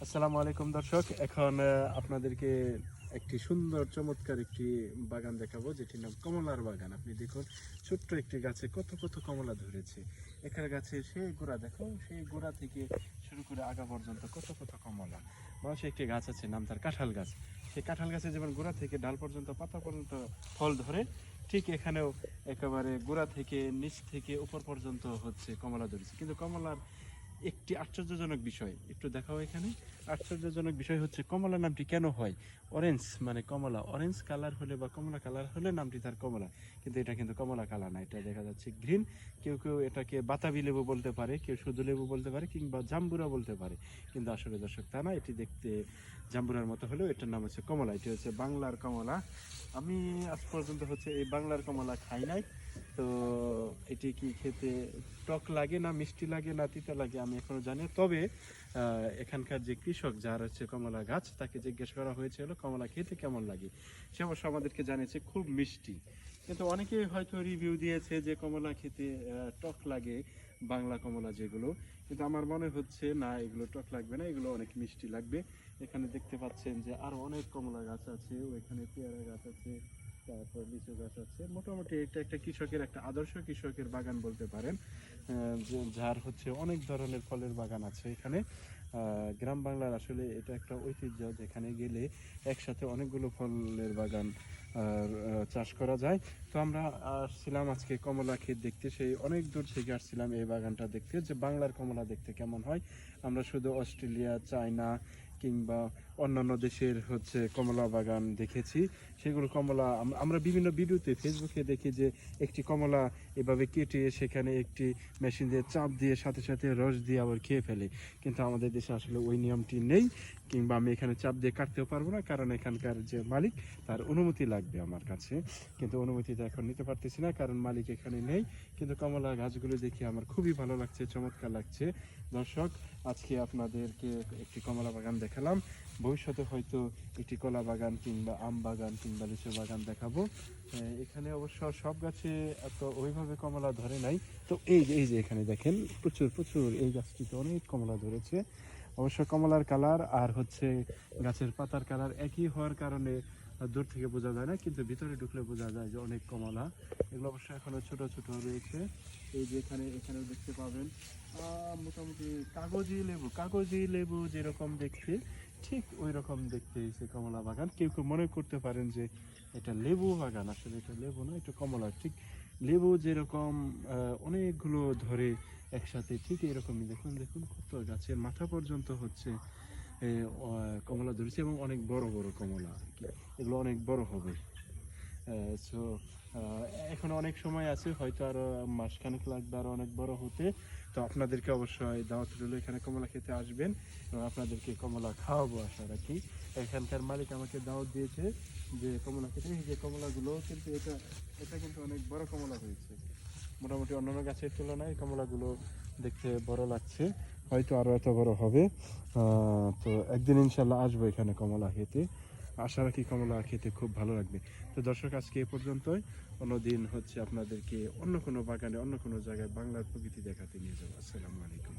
আসসালামু আলাইকুম দর্শক, এখন আপনাদেরকে একটি সুন্দর চমৎকার একটি বাগান দেখাবো, যেটির নাম কমলার বাগান। আপনি দেখুন, ছোট্ট একটি গাছে কত কত কমলা ধরেছে। এখানে গাছের সেই গোড়া দেখো, সেই গোড়া থেকে শুরু করে আগা পর্যন্ত কত কত কমলা। পাশে একটি গাছ আছে, নাম তার কাঁঠাল গাছ। সেই কাঁঠাল গাছে যেমন গোড়া থেকে ডাল পর্যন্ত, পাতা পর্যন্ত ফল ধরে, ঠিক এখানেও একেবারে গোড়া থেকে নিচ থেকে উপর পর্যন্ত হচ্ছে কমলা ধরেছে। কিন্তু কমলার একটি আশ্চর্যজনক বিষয় একটু দেখাও এখানে। আশ্চর্যজনক বিষয় হচ্ছে কমলা নামটি কেন হয় অরেঞ্জ, মানে কমলা অরেঞ্জ কালার হলে বা কমলা কালার হলে নামটি তার কমলা, কিন্তু এটা কিন্তু কমলা কালার না, এটা দেখা যাচ্ছে গ্রিন। কেউ কেউ এটাকে বাতাবি লেবু বলতে পারে, কেউ শুধু লেবু বলতে পারে, কিংবা জাম্বুরা বলতে পারে। কিন্তু আসলে দর্শক তা না, এটি দেখতে জাম্বুরার মতো হলেও এটার নাম হচ্ছে কমলা। এটি হচ্ছে বাংলার কমলা। আমি আজ পর্যন্ত হচ্ছে এই বাংলার কমলা খাই নাই। তো এটি কি খেতে টক লাগে না মিষ্টি লাগে না তিতা লাগে আমি এখনো জানি না। তবে এখানকার যে কৃষক, যার হচ্ছে কমলা গাছ, তাকে জিজ্ঞেস করা হয়েছিল কমলা খেতে কেমন লাগে। সে অবশ্য আমাদেরকে জানিয়েছে খুব মিষ্টি। কিন্তু অনেকে হয়তো রিভিউ দিয়েছে যে কমলা খেতে টক লাগে, বাংলা কমলা যেগুলো। কিন্তু আমার মনে হচ্ছে না, এগুলো টক লাগবে না, এগুলো অনেক মিষ্টি লাগবে। এখানে দেখতে পাচ্ছেন যে আরো অনেক কমলা গাছ আছে, ওইখানে পেয়ারা গাছ আছে, তারপর লিচু গাছ আছে। মোটামুটি এটা একটা কৃষকের, একটা আদর্শ কৃষকের বাগান বলতে পারেন, যার হচ্ছে অনেক ধরনের ফলের বাগান আছে এখানে। গ্রাম বাংলার আসলে এটা একটা ঐতিহ্য, যেখানে গেলে একসাথে অনেকগুলো ফলের বাগান চাষ করা যায়। তো আমরা আসছিলাম আজকে কমলা ক্ষেত দেখতে, সেই অনেক দূর থেকে আসছিলাম এই বাগানটা দেখতে, যে বাংলার কমলা দেখতে কেমন হয়। আমরা শুধু অস্ট্রেলিয়া, চায়না কিংবা অন্যান্য দেশের হচ্ছে কমলা বাগান দেখেছি। সেগুলো কমলা আমরা বিভিন্ন ভিডিওতে ফেসবুকে দেখি যে একটি কমলা এভাবে কেটে সেখানে একটি মেশিন দিয়ে চাপ দিয়ে সাথে সাথে রস দিয়ে আবার খেয়ে ফেলে। কিন্তু আমাদের দেশে আসলে ওই নিয়মটি নেই, কিংবা আমি এখানে চাপ দিয়ে কাটতেও পারবো না, কারণ এখানকার যে মালিক, তার অনুমতি লাগবে আমার কাছে। কিন্তু অনুমতিটা এখন নিতে পারতেছি না, কারণ মালিক এখানে নেই। কিন্তু কমলা গাছগুলো দেখে আমার খুবই ভালো লাগছে, চমৎকার লাগছে। দর্শক, আজকে আপনাদেরকে একটি কমলা বাগান দেখালাম। ভবিষ্যতে হয়তো একটি কলা বাগান কিংবা আম বাগান কিংবা লিচু বাগান দেখাবো। এখানে অবশ্য সব গাছে এত ওইভাবে কমলা ধরে নাই। তো এই যে এখানে দেখেন, প্রচুর প্রচুর এই গাছটিতে অনেক কমলা ধরেছে। অবশ্য কমলার কালার আর হচ্ছে গাছের পাতার কালার একই হওয়ার কারণে দূর থেকে বোঝা যায় না, কিন্তু ভিতরে ঢুকলে বোঝা যায় যে অনেক কমলা। এগুলো অবশ্য এখনো ছোট ছোট রয়েছে। এই যে এখানেও দেখতে পাবেন মোটামুটি কাগজি লেবু যেরকম দেখতে, ঠিক ওই রকম দেখতে এই কমলা বাগান। কেউ কেউ মনে করতে পারেন যে এটা লেবু বাগান, আসলে এটা লেবু না, এটা কমলা। ঠিক লেবু যেরকম অনেকগুলো ধরে একসাথে, ঠিক এরকমই দেখুন দেখুন কত গাছের মাথা পর্যন্ত হচ্ছে কমলা ধরেছে, এবং অনেক বড় বড় কমলা আর কি। এগুলো অনেক বড় হবে। সো এখন অনেক সময় আছে, হয়তো আরো মাসখানেক লাগবে আরো অনেক বড় হতে। তো আপনাদেরকে অবশ্যই দাওয়াত রইল, এখানে কমলা খেতে আসবেন এবং আপনাদেরকে কমলা খাওয়াবো আশা রাখি। এখানকার মালিক আমাকে দাওয়াত দিয়েছে যে কমলা খেতে। এই যে কমলাগুলো কিন্তু এটা এটা কিন্তু অনেক বড় কমলা হয়েছে, মোটামুটি অন্যান্য গাছের তুলনায় কমলাগুলো দেখতে বড় লাগছে। হয়তো আরো এত বড় হবে। তো একদিন ইনশাল্লাহ আসবো এখানে কমলা খেতে, আশা রাখি কমলা খেতে খুব ভালো লাগবে। তো দর্শক, আজকে এ পর্যন্তই। অন্যদিন হচ্ছে আপনাদেরকে অন্য কোনো বাগানে, অন্য কোনো জায়গায় বাংলার প্রকৃতি দেখাতে নিয়ে যাবো। আসসালামু আলাইকুম।